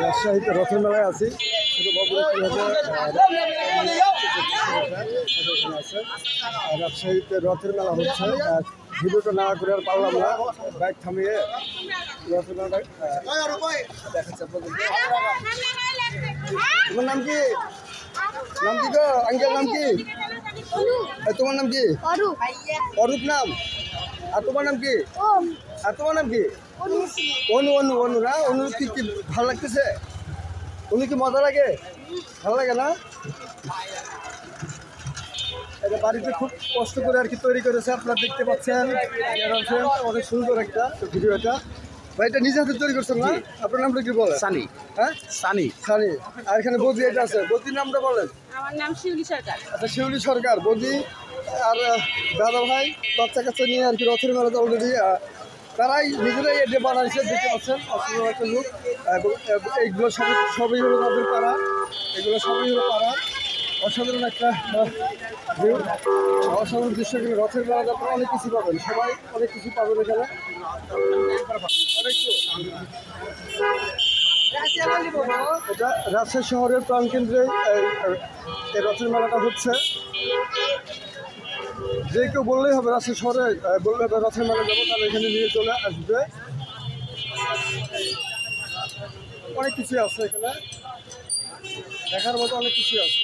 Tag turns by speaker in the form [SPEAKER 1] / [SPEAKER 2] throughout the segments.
[SPEAKER 1] রাজশাহীতে রথের মেলায় আছি। ছোটো বাবু আছে। রাজশাহীতে রথের মেলা হচ্ছে। ভিডিওটা না করে আর পারলাম না, বাইক থামিয়ে রথের মেলাটা দেখাচ্ছে আপনাদের। তোমার নাম কি? নাম কি গো আঙ্কেল? নাম কি? তোমার নাম কি? অরূপ নাম। আর তোমার নাম কি? আর তোমার নাম কি? অনু। অনু অনু না? অনু কি কি ভালো লাগতেছে? অনু কি মজা লাগে? ভালো লাগে না? এটা বাড়িতে খুব কষ্ট করে আর কি তৈরি করেছে, আপনারা দেখতে পাচ্ছেন। অনেক সুন্দর একটা ভিডিওটা। ভাই এটা নিজে হাতে তৈরি করছেন না? আপনার নামটা কি বলেন?
[SPEAKER 2] সানি।
[SPEAKER 1] হ্যাঁ,
[SPEAKER 2] সানি।
[SPEAKER 1] সানি। আর এখানে বৌদি এটা আছে। বৌদির নামটা বলেন।
[SPEAKER 3] আমার নাম শিউলি সরকার।
[SPEAKER 1] আচ্ছা, শিউলি সরকার। বৌদি আর দাদা ভাই বাচ্চা কাচ্চা নিয়ে আর কি রথের মেলাতে অলরেডি তারাই নিজেরাই এটা বানাইছে, দেখতে পাচ্ছেন। অসুন্দর একটা লোক। এইগুলো সবই হলো তাদের পাড়া। এগুলো সবই হলো পাড়া। অসাধারণ একটা অসাধারণ দৃশ্য। কিন্তু রথের মেলাতে আপনারা অনেক কিছু পাবেন, সবাই অনেক কিছু পাবেন এখানে। এটা রাজশাহী শহরের প্রাণকেন্দ্রে এই রথের মেলাটা হচ্ছে। যে কেউ বললেই হবে রাজশাহী শহরে বললে হবে রথের মেলা যাবো, তাহলে এখানে নিয়ে চলে আসবে। অনেক কিছুই আছে এখানে, দেখার মতো অনেক কিছুই আছে।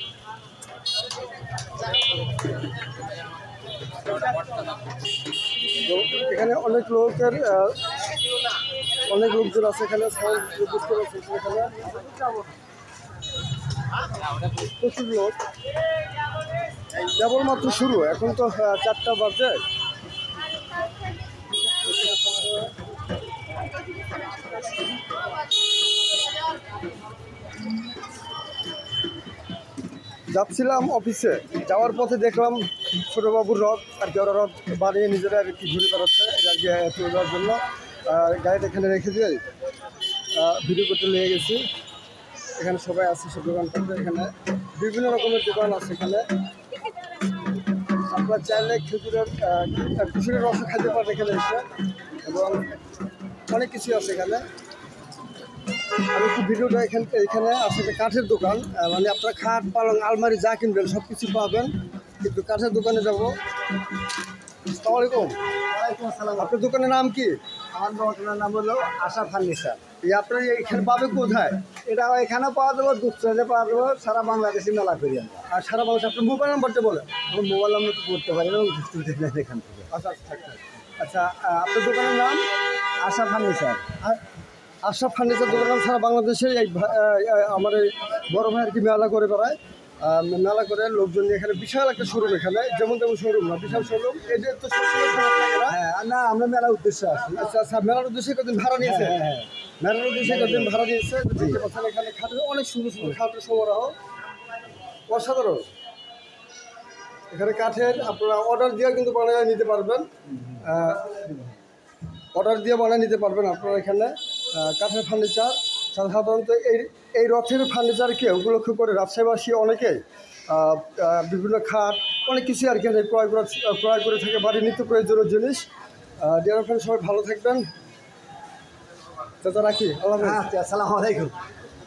[SPEAKER 1] তো এখানে অনেক লোকের অনেক লোকজন আছে এখানে। বুঝতে পারছি এখানে প্রচুর লোক। কেবলমাত্র শুরু, এখন তো 4টা বাজে। যাচ্ছিলাম অফিসে, যাওয়ার পথে দেখলাম ছোটোবাবুর রথ আর কি। ওরা রথ বানিয়ে নিজেরা আর কি ঘুরে বেড়াচ্ছে তুলে দেওয়ার জন্য। গাড়িটা এখানে রেখে দিয়ে ভিডিও করতে লেগে গেছি। এখানে সবাই আছে, সব দোকানপাটে। এখানে বিভিন্ন রকমের দোকান আছে এখানে। আপনারা চাইলে খেজুরের রসও খাইতে পারেন এখানে এসে, এবং অনেক কিছু আছে এখানে। আমি একটু ভিডিওটা এখানে আছে যে কাঠের দোকান, মানে আপনার খাট পালং আলমারি যা কিনবেন সব কিছু পাবেন। কিন্তু কাঠের দোকানে যাবো। আসসালামু আলাইকুম। ওয়ালাইকুম আসসালাম। আপনার দোকানের নাম কি?
[SPEAKER 4] আমার দোকানের নাম হলো আশা ফার্নিচার।
[SPEAKER 1] আপনার এখানে পাবে কোথায়?
[SPEAKER 4] এটা এখানেও পাওয়া যাবে, দুধে পাওয়া যাবে, সারা বাংলাদেশে মেলা করি আমরা।
[SPEAKER 1] আর সারা বাংলাদেশ। আপনার মোবাইল নাম্বারটা বলেন।
[SPEAKER 4] আমার মোবাইল নাম্বার তো করতে পারি না, এখান থেকে।
[SPEAKER 1] আচ্ছা আচ্ছা, আপনার দোকানের নাম?
[SPEAKER 4] আশা ফার্নিচার।
[SPEAKER 1] আশরাফ ফার্নিচার দোকান নাম। সারা বাংলাদেশে আমার এই বড় ভাই আর কি মেলা করে বেড়ায়। মেলা করে লোকজন নিয়ে এখানে বিশাল একটা শোরুম। এখানে যেমন তেমন শোরুম না, বিশাল শোরুম। এটা তো সবসময় খারাপ থাকে না।
[SPEAKER 4] হ্যাঁ, না আমরা মেলার উদ্দেশ্যে আসি।
[SPEAKER 1] আচ্ছা আচ্ছা, মেলার উদ্দেশ্যে কদিন ভাড়া নিয়েছে?
[SPEAKER 4] হ্যাঁ,
[SPEAKER 1] মেলার উদ্দেশ্যে কদিন ভাড়া নিয়েছে। দেখতে পাচ্ছেন এখানে খাটের অনেক সুন্দর সুন্দর খাটের সমারোহ, অসাধারণ। এখানে কাঠের আপনারা অর্ডার দিয়ে কিন্তু বানিয়ে নিতে পারবেন। অর্ডার দিয়ে বানিয়ে নিতে পারবেন আপনারা এখানে। কাঠের ফার্নিচার সাধারণত এই রথের ফার্নিচারকে উপলক্ষ করে রাজশাহীবাসী অনেকে বিভিন্ন খাট অনেক কিছু আর কি ক্রয় করে থাকে, বাড়ির নিত্য প্রয়োজনীয় জিনিস। ডিয়ার ফ্রেন্ড, সবাই ভালো থাকবেন। চাচা রাখি। আল্লাহ হাফেজ।
[SPEAKER 4] আসসালামু আলাইকুম।